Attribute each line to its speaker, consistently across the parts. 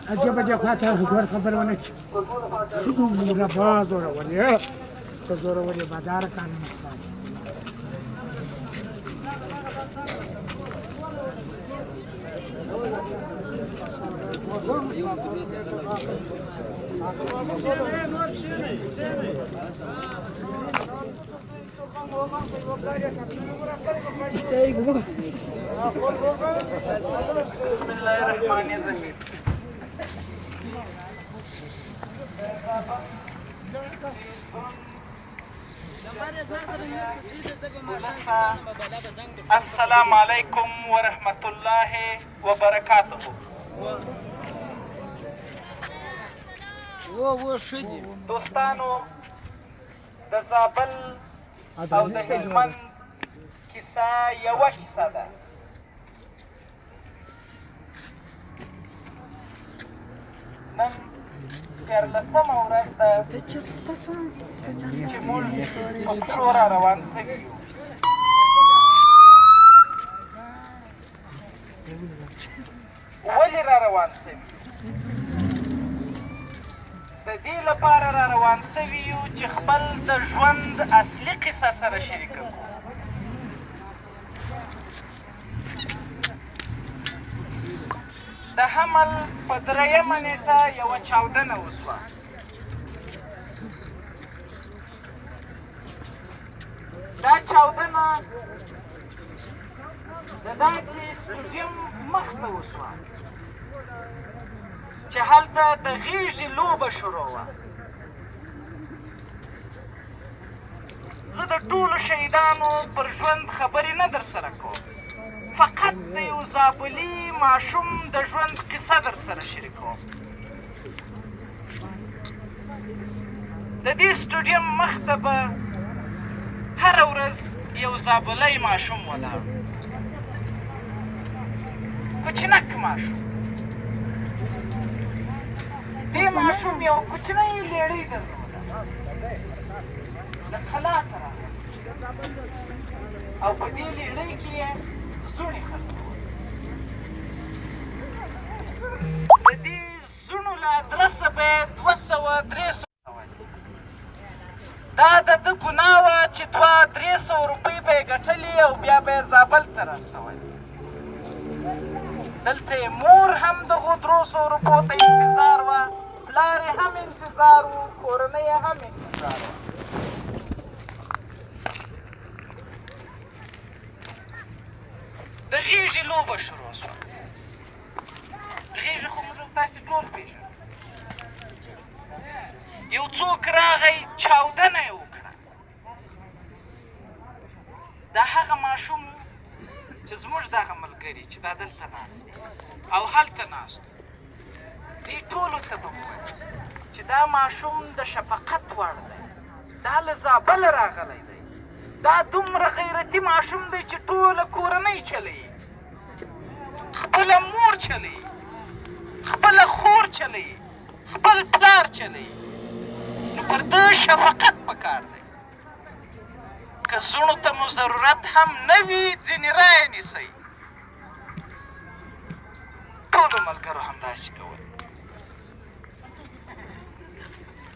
Speaker 1: عجيبة يا فاتح زور خبر ونك رفاض ولي زور ولي بادارك عن المختار
Speaker 2: بسم الله الرحمن الرحيم. السلام علیکم ورحمت الله وبرکاته. دوستانو، د زابل او د هلمند کیسه یوه کیسه ده. نن 14مه ورځ ده چې موږ په پښو را روان شوي یو. ولې را روان شوي؟ د دې لپاره را روان شوي یو چې خپل د ژوند اصلي قصه سره شریکه کړو. د حمل په 3مه نېټه یوه چاودنه وشوه. دا چاودنه د داسې سټوډیم مخ ته وشوه چې هلته د غېږې لوبه شروع وه. زه د ټولو شهیدانو پر ژوند خبرې نه در سره کوم، فقط د یو زابلي ماشوم د ژوند قصه در سره شریکوم. د دې سټوډیم مخ ته به هره ورځ یو زابلی ماشوم ولاړ، کوچنک ماشوم. دې ماشوم یو کوچنۍ لیړۍ درلوده، له خلاته راغله او په دې لیړۍ کې یې زوڼې خرڅول. د دې زوڼو له ادرسه به یې 200-300 دا د ده ګناه وه چې 200-300 روپۍ به یې ګټلې او بیا به یې زابل ته راستولې. دلته یې مور هم دغو 300 روپو ته انتظار وه، پلار یې هم انتظار و، کورنۍ یې هم انتظار وه. د غېږې لوبه شروع شوه. غېږه خو موږ تاسې ټول پېژنو. یو څوک راغی، چاودنه یې وکړه. دا هغه ماشوم چې زموږ دغه ملګري چې دا دلته ناست دي او هلته ناست دي، دې ټولو ته به وویل چې دا ماشوم د شفقت وړ دی، دا له زابله راغلی دی، دا دومره غیرتي ماشوم دی چې ټوله کورنۍ چلوي، خپله مور چلوي، خپله خور چلوي، خپل پلار چلوي. نو پر ده شفقت پکار دی. که زوڼو ته مو ضرورت هم نه وي، ځینې رایې نیسئ. ټولو ملګرو همداسې کول.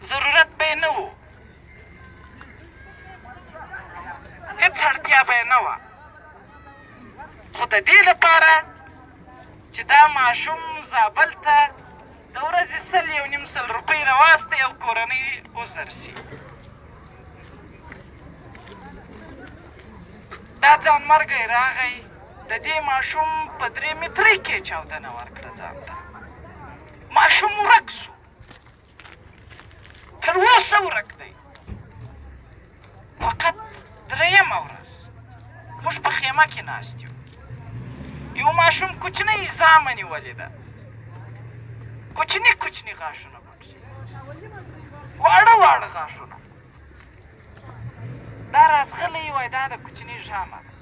Speaker 2: ضرورت به یې نه و، هېڅ اړتیا به یې نه وه، خو د دې لپاره چې دا ماشوم زابل ته د ورځې 100-1.5 روپۍ راواستئ او کورنۍ وزرسي. دا ځانمرګی راغی، د دې ماشوم په 3 مترۍ کې چاودنه ورکړه ځان ته. ماشوم ورک سو، تر اوسه ورک دی. فقط 3مه ورځ موږ په خیمه کې ناست یو. یو ماشوم کوچنۍ زامه نیولې ده، کوچني کوچني غاښونه پکې، واړه واړه غاښونه. دا رازغلی وای، دا د کوچني ژامه ده.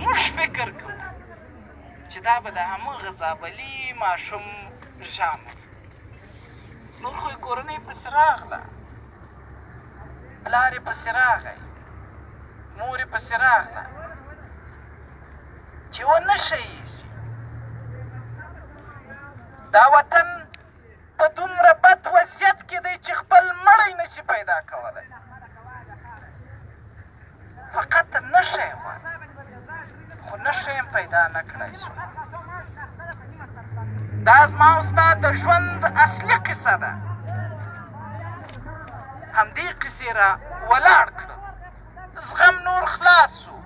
Speaker 2: موږ فکر کوو چې دا به د همغه زابلي ماشوم ژامه وي. نور خو یې کورنۍ پسې راغله، پلار یې پسې راغی، مور یې پسې راغله چې ونه ښه ایسي. دا وطن په دومره بد وضعیت کې دی چې خپل مړی نشي پیدا کولی فقط نشه یې غواړي خو نشه یې پیدا نه کړی شو دا زما او ستا د ژوند اصلي قصه ده همدې قصې را ولاړ کړه زغم نور خلاص شو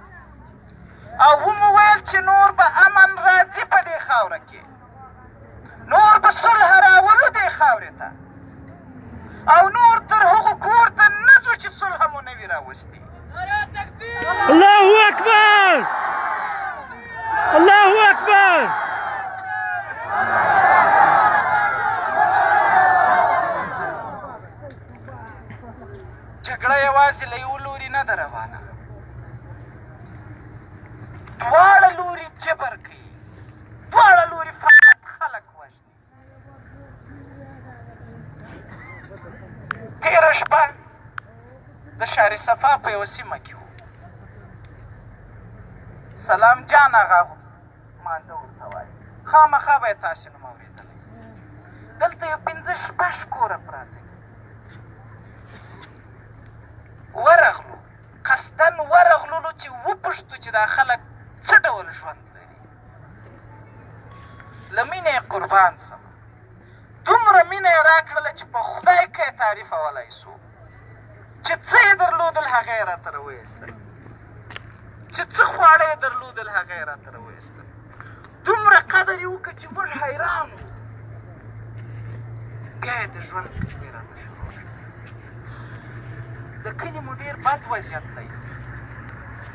Speaker 2: او ومو ویل چې نور به امن راځي په دې خاوره کې نور به صلح راولو دې خاورې ته او نور تر هغو کور ته نه ځو چې صلح مو نه وي راوستي
Speaker 1: الله اکبر الله اکبر
Speaker 2: جګړه یوازې له یو لوري نه ده روانه دواړه لوري جبر کوي دواړه لوري فقط خلک وژني تېره شپه د شهر صفا په یوه سیمه کې وو سلام جان هغه مانده ورته وایي خامخا به یې تاسې نوم اورېدلی دلته یو 15 شپږ کوره پراته دي ورغلو قصدن ورغللو چې وپوښتو چې دا خلک څه ډول ژوند لري له مینې یې قربان سم دومره مینه یې راکړله چې په خدای که یې تعریفولی سو چې څه یې درلودل هغه یې راته راویستل چې څه خواړه یې درلودل هغه یې راته راویستل دومره قدر یې وکړه چې موږ حیران وو بیا یې د ژوند کیسې راته شروع کړې د کلي مو ډېر بد وضعیت دی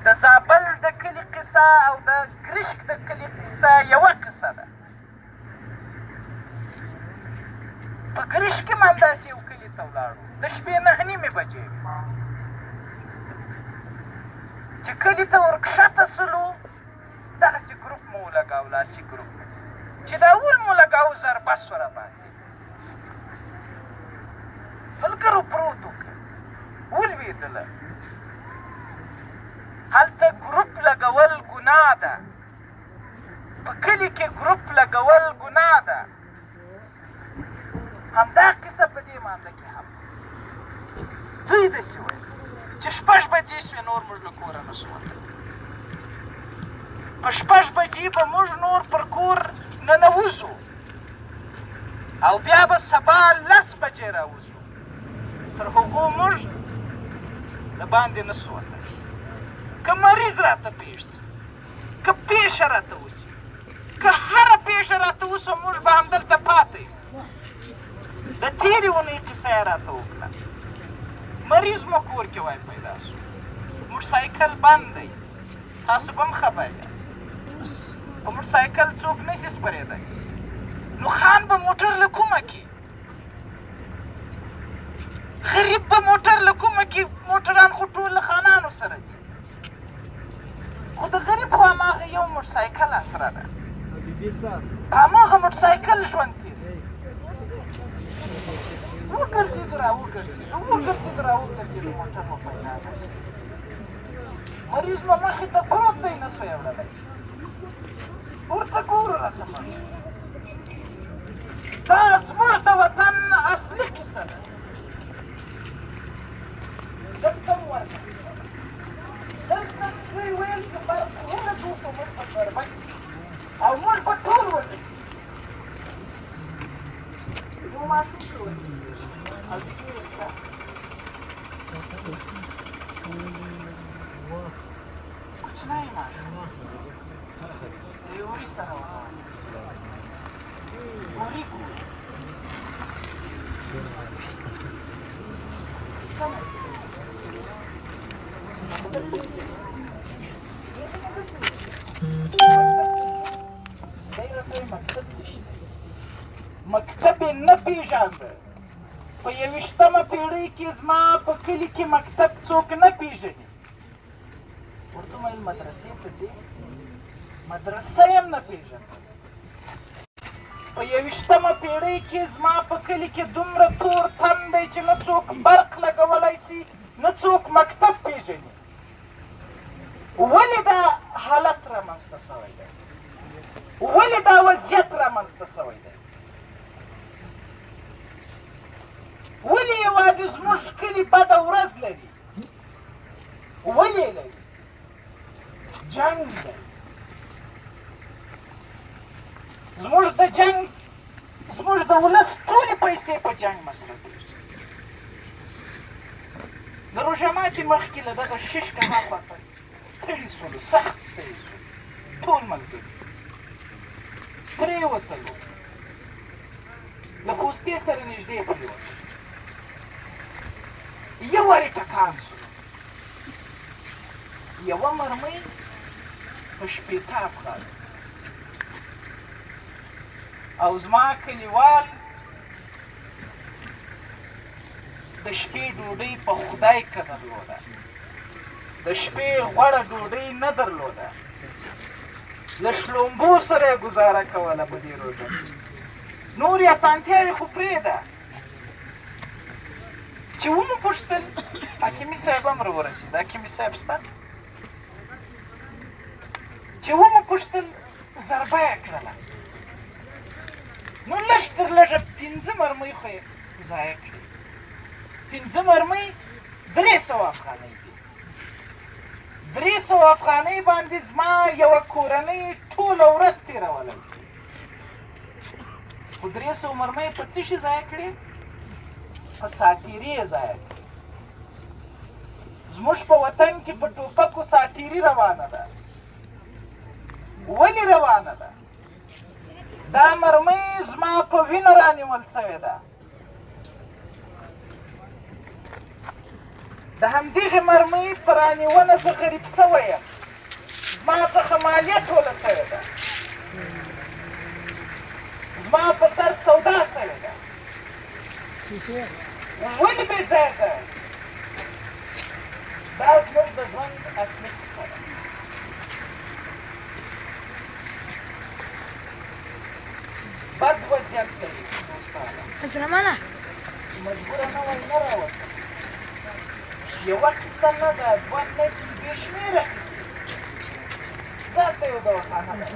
Speaker 2: د زابل د کلي قصه او د ګرشک د کلي قصه یوه قصه ده په ګرشک کې هم همداسې یو کلي ته ولاړو د شپې 9:30 بجې وې چې کلي ته ورکښته سلو دغسې ګروپ مو ولګاو لاسي ګروپ چې دا اول مو لګاو ضربه سوه راباندې ملګرو پروت وو ولوېدله هلته ګروپ لګول ګناه ده په کلي کې ګروپ لګول ګناه ده همدا قصه په دې مانده کې هم دوی داسې ویل چې 6 بجې سوې نور موږ له کوره نه سو وتلی په 6 بجې به موږ نور پر کور ننوځو او بیا به سبا 10 بجې راوځو تر هغو موږ د باندې نه سو وتلی که مریض راته پېښ سي که پېښه راته وسي که هره پېښه راته وسو موږ به همدلته پاتې یو د تېرې اونۍ قصه یې راته وکړه مریض مو کور کې وای پیدا سو موټرسایکل بند دی تاسو به هم خبر یاست په موټرسایکل څوک نشي سپرېدی نو خان به موټر له کومه کي غریب به موټر له کومه کي موټران خو ټول له خانانو سره دي خو د غریب خو هماغه یو موټرسایکل اسره ده په هماغه موټرسایکل ژوند تېر وګرځېدو را وګرځېدو موټر مو پیدا کړ مریض مو مخې ته پروت دی نه سوی وړلی ورته ګورو راته مړ دا زموږ د وطن اصلي قصه ده دلته مو ورته دلته دوی ویل چې برقونه ځو په موږ په ضربه کې او موږ به ټول وژل یو ماشوم کې وژل او دې ورته کوچنی ماشوم د یو وري سره ولاړ وري ګوري مکتب یې نه پېژانده په 21مه پېړۍ کې زما په کلي کې مکتب څوک نه پېژني ورته ویل مدرسې ته ځې مدرسه یې هم نه پېژنده په 21مه پېړۍ کې زما په کلي کې دومره تور تم دی چې نه څوک برق لګولی سي نه څوک مکتب پېژني ولې دا حالت رامنځته سوی دی ولې دا وضعیت رامنځته سوی دی ولې یوازې زموږ کلي بده ورځ لري؟ ولې لري؟ جنګ دی. زموږ د جنګ زموږ د ولس ټولې پیسې په جنګ مصرفېږي. د روژه ماتې مخکې له دغه شش کاله خواته ستړي شولو، سخت ستړي شولو، ټول ملګري پرېوتلو، له پوستې سره نږدې پرېوتلو، یو وارې ټکان شولو. یوه مرمۍ په شپېته افغان او زما کلیوال د شپې ډوډۍ په خدای که درلوده، د شپې غوړه ډوډۍ نه درلوده، له شلومبو سره یې ګزاره کوله په دې روژه. نورې اسانتیاوې خو پرېږده. چې ومو پوښتل حکیمي صاحب هم راورسېد. حکیمي صاحب شته؟ چې ومو پوښتل ضربه یې کړله. نو لږ تر لږه 5 مرمۍ خو یې ضایع کړې. 5 مرمۍ 300 افغانۍ دي. 300 افغانۍ باندې زما یوه کورنۍ ټوله ورځ تېرولی شي. خو 300 مرمۍ په څه شي ضایع کړې؟ په ساعتېري یې ضایع کړې. زموږ په وطن کې په ټوپکو ساعتېري روانه ده. ولې روانه ده؟ دا مرمۍ زما په وینه رانیول سوې ده. د همدغې مرمۍ په رانیونه زه غریب سوی یم. زما څخه مالیه ټوله سوې ده. زما په سر سودا سوې ده. ولې بې ځایه ده؟ دا زموږ د ژوند اصلي کیسه ده. بد وضعیت لري دوستانه.
Speaker 3: حضرمانه
Speaker 2: مجبوره نه وای نه راوتم. یوه کیسه نه ده، دوه نه دي، بې شمېره کیسې. ځان ته یو دواخانه ده.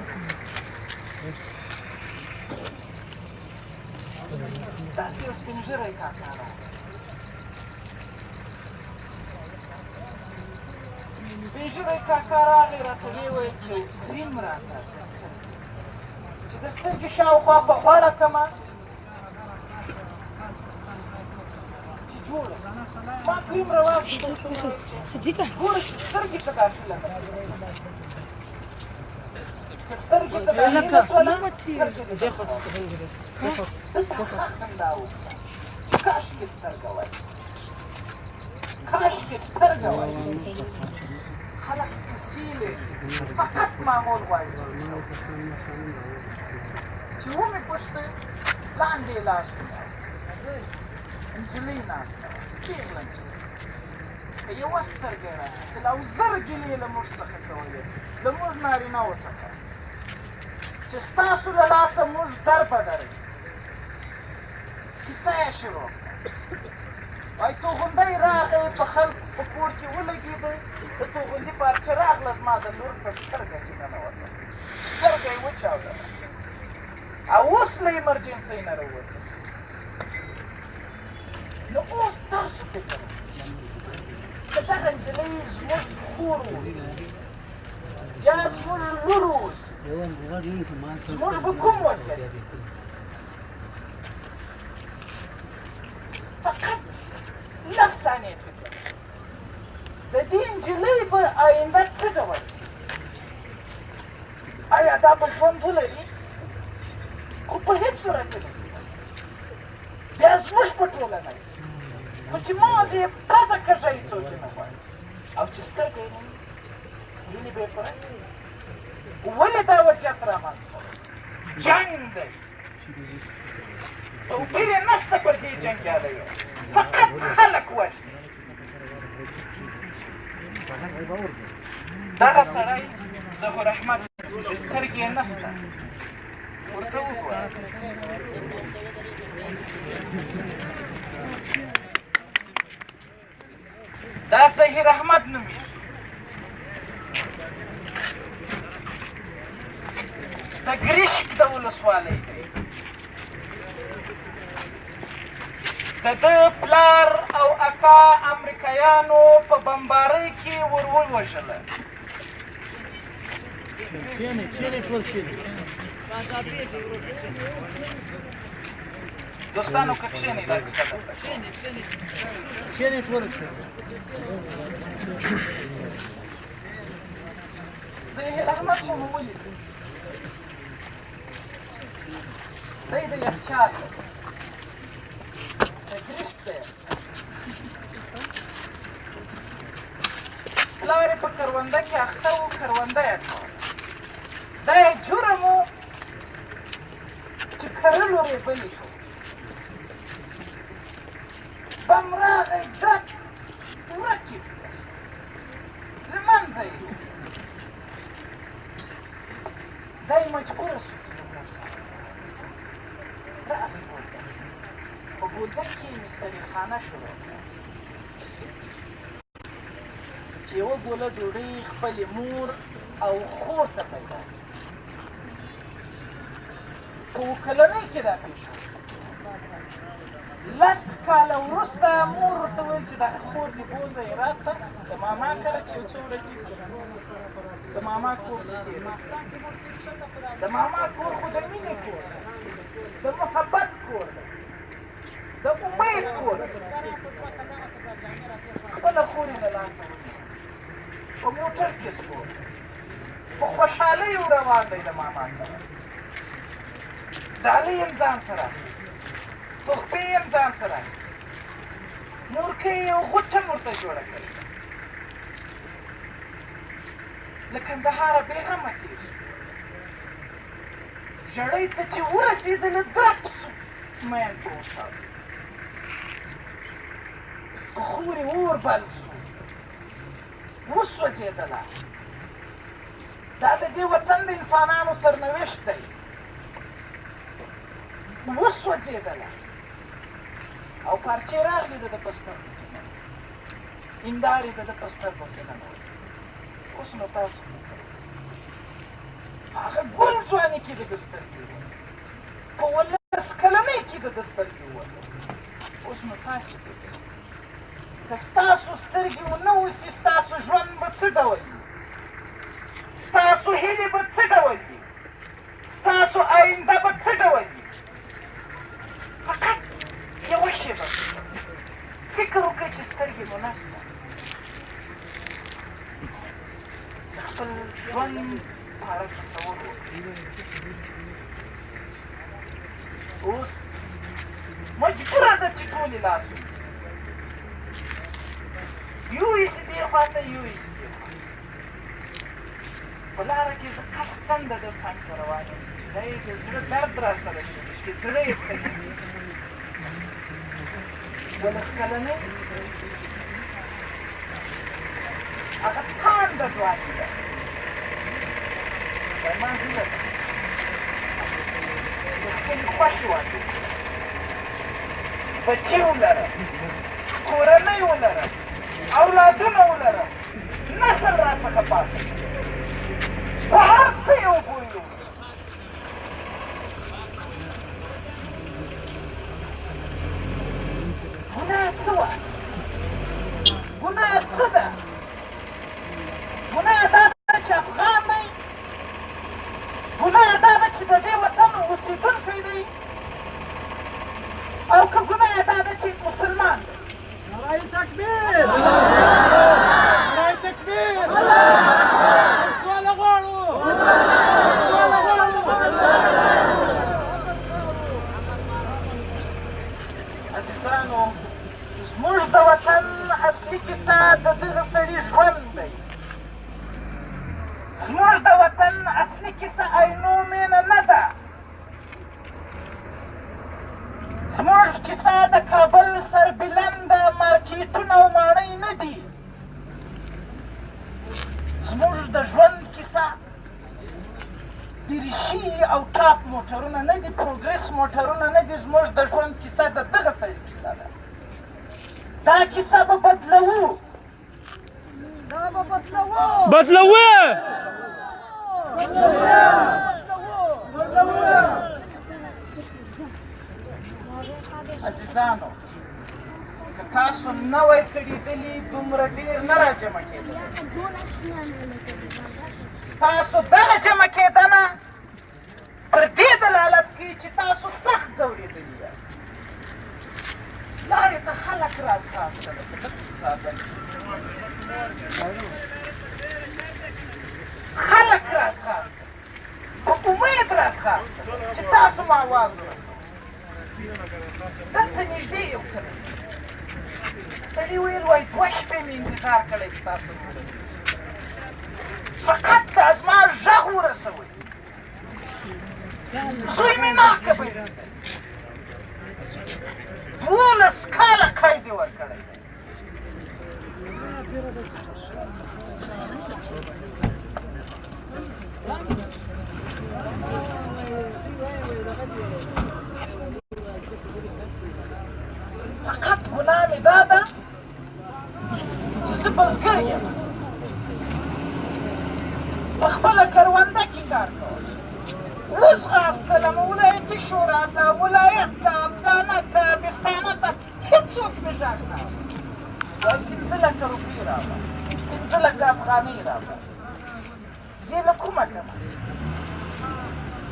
Speaker 2: داسې یو سپین ږیری کاکا راغی. سپین ږیری کاکا راغی، راته ویې ویل چې یو کریم راته چې د سترګې شاوخوا په غوړه کړمه چې جوړه. ما کریم راواخیست.
Speaker 3: صدیقه
Speaker 2: ګوره چې سترګې ته داخله ده. که سترګې ته داخله شوله سترګې دې خندا وکړه. کاشکې سترګه وای، کاشکې سترګه وای. خلک سیلې فقط معمول غواړي. چې ومې پوښتل لاندې یې لاس ونیو. نجلۍ ناسته وه، پېغله نجلۍ. په یوه سترګه یې راکتل او زر ګیلې یې له موږ څخه کولې، له موږ نارینهو څخه، چې ستاسو له لاسه موږ در بدروي. کیسه یې شروع کړه. وایي توغندی راغی، په خلکو په کور کې ولګېده. د توغندي پارچه راغله زما د لور په سترګه کې ننوته. سترګه یې وچاودله او اوس له ایمرجنسۍ نه راووتل. نو اوس تاسو فکر که دغه نجلۍ زموږ خور اوسي یا زموږ لور اوسي، زموږ به کوم وضعیت وي؟ فقط 10 ثانیې فکر. د دې نجلۍ به آینده څه ډول شي؟ آیا دا به ژوند ولري؟ خو په هېڅ صورت کې نه شي. بیا زموږ په ټولنه کې خو چې مازې یې پزه کږه یې څوک یې نه غواړي او چې سترګه یې نه وي وینې به یې په رسي. ولې دا وضعیت رامنځته دی؟ جنګ دی. توپیر یې نشته پر دې جنګیالیو، فقط خلک وژني. دغه سړی ظهور احمد سترګې یې نشته، ورته وګوره. دا ظهیر احمد نومېږي. د ګرشک د ولسوالۍ دی. د ده پلار او اکا امریکایانو په بمبارۍ کې ور ووژله. دوستانو که کښېنئ دا کیسه درته زه احمد شاه مو ولید دی د یخچال تجریش دی پلار یې په کرونده کې اخته و کرونده یې کوله دا یې جرم و چې کرلو یې بلې شو بم راغی ډک ورک یې له منځه یې دی مجبوره شو چې دومره راغی ګولډک په ګولډک کې یې مستریخانه شروع کړه چې یوه ګوله ډوډۍ خپلې مور او خور ته پیدا کړه. په اووه کلنۍ کې دا پېښ شو. 10 کاله وروسته مور ورته ویل چې دا خور دې بوځه هرات ته د ماما کره چې یو څو ورځې د ماما کور ته کښېنه. د ماما کور خو د مینې کور دی، د محبت کور دی، د امید کور دی. خپله خور یې له لاسه ونیوه، په موټر کې سپور، په خوشحالۍ روان دی د ماما کره. ډالۍ یې ځان سره اخیستې، تحفې یې ځان سره اخیستې، مورکۍ یې یو غوټه ورته جوړه کړې. له کندهاره بېغمه تېر شو. ژړۍ ته چې ورسېدله درب سو مین په وتاړه. په خور یې اور بل سو، وسوځېدله. دا د دې وطن د انسانانو سرنوشت دی. وسوځېدله او پارچې راغلې د ده په سترګو کې ننوتې، هندارې د ده په سترګو کې ننوتې. اوس نو تاسو وګورئ، هغه ګل ځواني کې د ده سترګې ووتې، په 19 کلنۍ کې د ده سترګې ووتې. اوس نو تاسو وګورئ، که ستاسو سترګې ونه اوسي ستاسو ژوند به څه ډول وي؟ ستاسو هیلې به څه ډول وي؟ ستاسو آینده به څه ډول وي؟ فقط یوه شېبه فکر وکړئ چې سترګې مو نسته، د خپل ژوند په اړه تصور وکړئ. اوس مجبوره ده چې ټولې لاس ونیسي، یو ایسي دې خوا ته یو ایسي دې خوا ته. په لاره کې زه قصداً د ده څنګ ته روان یم چې دی د زړه درد را سره شي، چې زړه یې تش شي. 12 کلنۍ هغه تانده ځواني ده. زما هیله ده د خپلې خوښې واده وکړم، بچي ولرم، کورنۍ ولرم، اولادونه ولرم، نسل را څخه پاتې شي، په هر څه یو بوی وکړم. ګناه څه وه؟ ګناه څه ده؟ ګناه دا ده چې افغان دی، ګناه دا ده چې د دې وطن اوسېدونکی دی، او که ګناه دا ده چې مسلمان دی. نعره تکبیر! نعره تکبیر! سوله غواړو! سوله غواړو! عزیزانو، زموږ د وطن اصلي کیسه د دغه سړي ژوند دی. زموږ د وطن اصلي کیسه عینو مینه نه ده. زموږ کیسه د کابل سربلنده مارکیټونه او ماڼۍ نه دي. زموږ د ژوند کیسه دریشي او ټاپ موټرونه نه دي، پروګرس موټرونه نه دي. زموږ د ژوند کیسه د دغه سړي کیسه ده. دا کیسه به بدلوو، دا به بدلوو، بدلوو، بدلوو. عزیزانو، تاسو نوی کړېدلي دومره ډېر نه راجمع کېدل تاسو دغه جمع کېدنه پر دې دلالت کوي چې تاسو سخت ځورېدلي یاست لارې ته خلک راځغاستل خلک راځغاستل په امید راځغاستل چې تاسو ما آواز ورسوئ دلته نږدې یو کلی سړي ویل وایي 2 شپې مې انتظار کړی چې تاسو ورسېږئ فقط دا زما غږ ورسوئ زوی مې ناکه بیرون دی 12 کاله قید یې ورکړی دی فقط ګناه مې دا ده چې زه بزګر یم په خپله کرونده کې کار کوم وځغاستلم ولایتي شورا ته ولایت ته فلانه ته بستانه ته هېڅوک مې غږ نه وایي 15 لکه روپۍ راوړه 15 لکه افغانۍ راوړه زه یې له کومه کړمه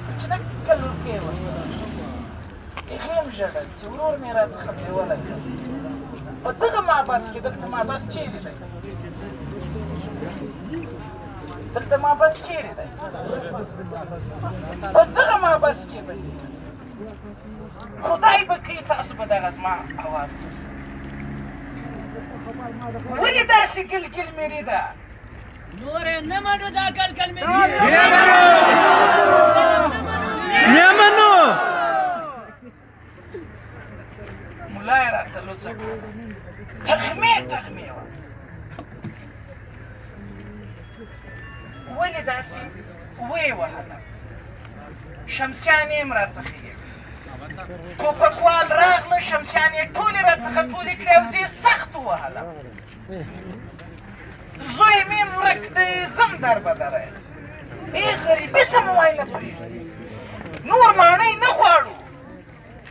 Speaker 2: کوچنک کلورکۍ ورسره هغې هم ژړل چې ورور مې راڅخه پرېولی په دغه محبس کې دلته محبس چیرې دی دلته محبس چیرې دی په دغه محبس کې به خدای به کوي تاسو به دغه زما اواز نسئ ولې داسې ګلګل مېرې ده
Speaker 3: نور نه منو دا ګلګل مېرې
Speaker 4: نه منو
Speaker 2: ملا یې راته لوڅه کړه تخمې وه ولې داسې ویې وهله شمسیان یې هم راڅخه یې ټوپکوال راغله شمسیان یې ټولې راڅخه ټولې کړې او زه یې سخت ووهلم زوی مې ورک دی ځم دربدره ای غریبي ته مو وای نه پرېږدي نور ماڼۍ نه غواړو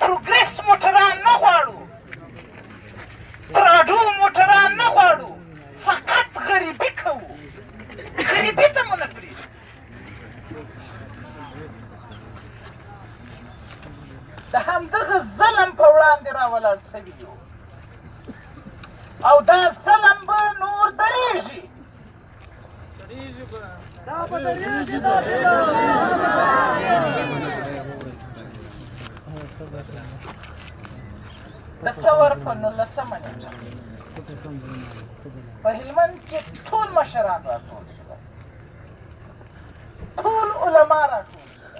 Speaker 2: پروګرس موټران نه غواړو پراډو موټران نه غواړو فقط غریبي کوو غریبي ته مو نه پرېږدي د همدغه ظلم په وړاندې راولاړ سوي یو او دا ظلم به نور درېږي د ثور په 19مه نېټه په هلمند کې ټول مشران راټول شول ټول علما راټول شول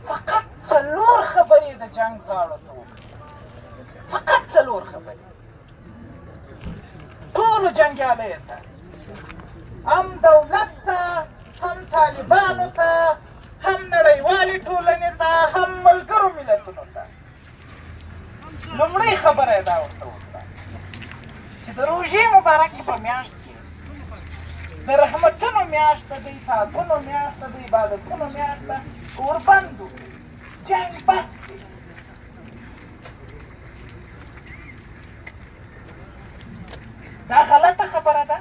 Speaker 2: فقط 4 خبرې د جنګ غاړو ته وکړې فقط 4 خبرې ټولو جنګیالیو ته هم دولت ته هم طالبانو ته هم نړیوالې ټولنې ته هم ملګرو ملتونو ته لومړۍ خبره یې دا ورته وکړه چې د روژې مبارکې په میاشت کې د رحمتونو میاشت ده د اطاعتونو میاشت ده د عبادتونو میاشت ده اوربند وکړي جنګ بس کړي دا غلطه خبره ده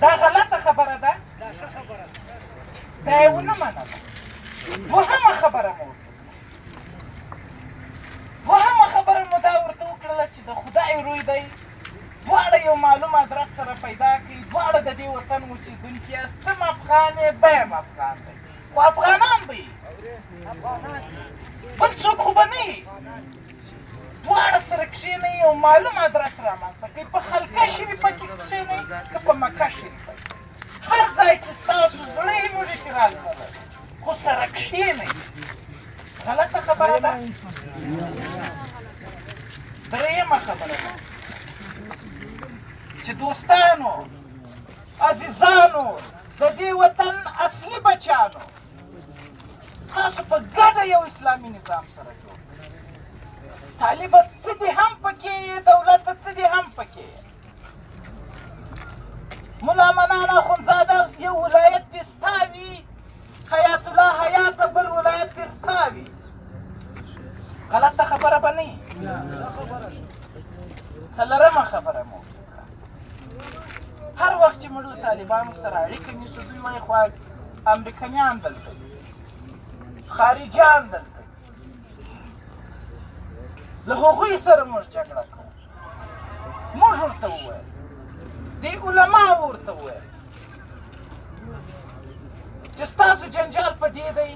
Speaker 2: دا غلطه خبره ده دا یې ونه منله دوهمه خبره مو دوهمه خبره مو دا ورته وکړله چې د خدای روی دی دواړه یو معلوم ادرس سره پیدا کړي دواړه د دې وطن اوسېدونکي یاست ته م افغان یې دی م افغان دی خو افغانان به یې بل څوک خو به نه یې دواړه سره کښېنئ یو معلوم ادرس رامنځته کړئ په خلقه شریفه کې کښېنئ که په مکه شریفه کې هر ځای چې ستاسو زړه یې مو اعتراض نه لري خو سره کښېنئ غلطه خبره ده درېیمه خبره ده چې دوستانو عزیزانو د دې وطن اصلي بچیانو تاسو په ګډه یو اسلامي نظام سره جوړ طالبه ته دې هم پکې دولته ته دې هم پکې ملا منان اخندزاده یو ولایت دې ستا وي حیات الله حیات بل ولایت دې ستا وي غلطه څلورمه خبره مو وکړه. هر وخت چې موږ له طالبانو سره اړیکه نیسو دوی وایي خو امریکایان دلته دي، خارجیان دلته دي، له هغوی سره موږ جګړه کوو. موږ ورته وویل، دې علماو ورته وویل چې ستاسو جنجال په دې دی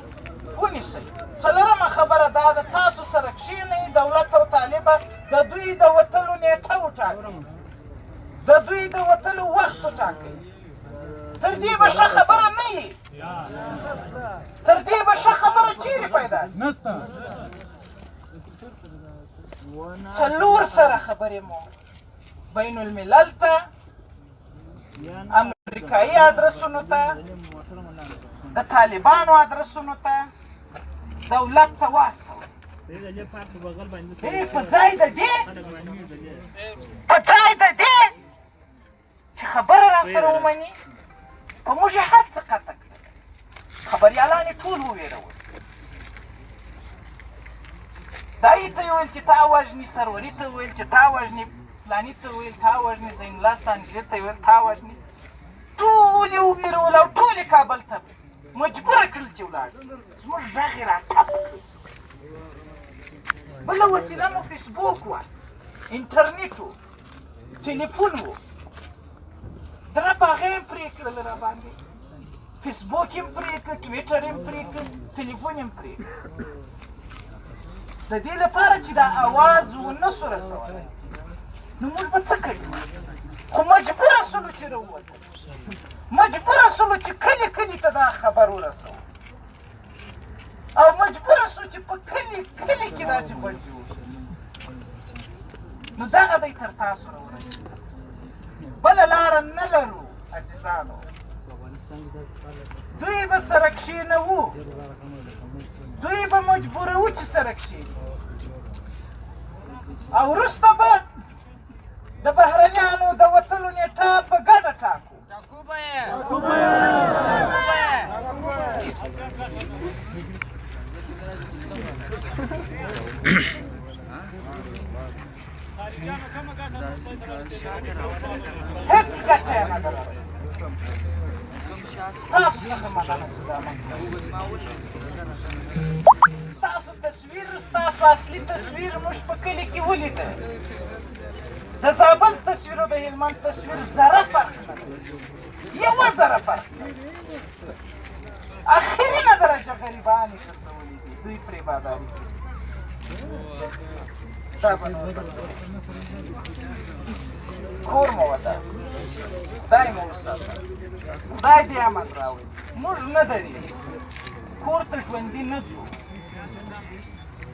Speaker 2: ونیسئ. څلورمه خبره دا ده، تاسو سره کښېنئ، دولت او طالبه د دوی د وتلو نیټه وټاکئ، د دوی د وتلو وخت وټاکئ. تر دې به ښه خبره نه وي، تر دې به ښه خبره چیرې پیدا شي؟ څلور سره خبرې مو بین الملل ته، امریکایي ادرسونو ته، د طالبانو ادرسونو ته، دولت ته واستول. په ځای د دې چې خبره را سره ومني، په موږ یې هر څه قطع کړل. خبریالان یې ټول وویرول. دایي ته یې ویل چې تا وژني، سروري ته ویل چې تا وژني، فلاني ته ویل تا وژني، زین الله ستانکزي ته ویل تا وژني. ټول یې وویرول او ټول یې کابل ته مجبوره کړل چې ولاړ شي. زموږ غږ یې را ټپ کړ. بله وسیله مو فیسبوک وه، انټرنېټ و، ټلیفون و. درب هغه یې پرې کړل را باندې. فیسبوک یې پرې کړ، ټویټر یې پرې کړ، ټلیفون یې پرې کړ. د دې لپاره چې دا اواز ونه سو رسولی، نو موږ به څه کوو؟ خو مجبوره سولو چې راووتو، مجبوره سولو چې کلي کلي ته دا خبر ورسوو، او مجبوره سو چې په کلي کلي کې داسې غونډې وشي. نو دغه دی تر تاسو راورسېد. بله لاره نه لرو عزیزانو. دوی به سره کښېنوو، دوی به مجبوروو چې سره کښېني، او وروسته به د بهرنیانو د وتلو نیټه په ګډه ټاکو. هېڅ ګټه یې نه ده رارسېدلې. ستاسو څخه مننه چې دا ستاسو تصویر، ستاسو اصلي تصویر موږ په کلي کې ولیده. د زابل تصویر او د هلمند تصویر ذره فرق نه لري، یوه ذره فرق نه لري. اخرینه درجه غریبان یې ګرځولي دي، دوی پرې باداري کوي. دا به نور کور مو ودان، خدای مو وساته، خدای دې امن راوړي. موږ نه درېږو، کور ته ژوندي نه ځو.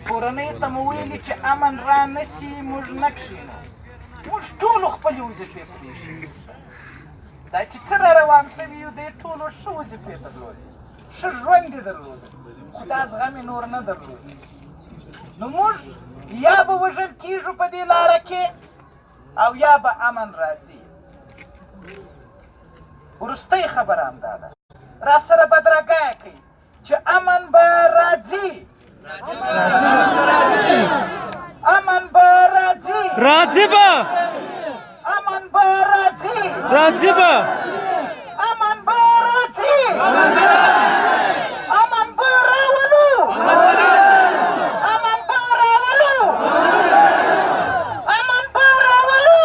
Speaker 2: کورنۍ ته مو ویلي چې امن را نه سي، موږ نه کښېنو. موږ ټولو خپلې وظیفې پرېښي. دا چې څه را روان شوي یو، دې ټولو ښه وظیفې درلودې، ښه ژوند یې درلوده، خو دا زغم یې نور نه درلود. نو موږ یا به وژل کېږو په دې لاره کې، او یا به امن راځي. وروستۍ خبره همدا ده، را سره بدرګه کوي چې امن به راځي، امن به راځي،
Speaker 4: راځي به،
Speaker 2: امن به راځي،
Speaker 4: راځي به،
Speaker 2: امن به راځي، امن به راولو، امن به راولو، امن به راولو.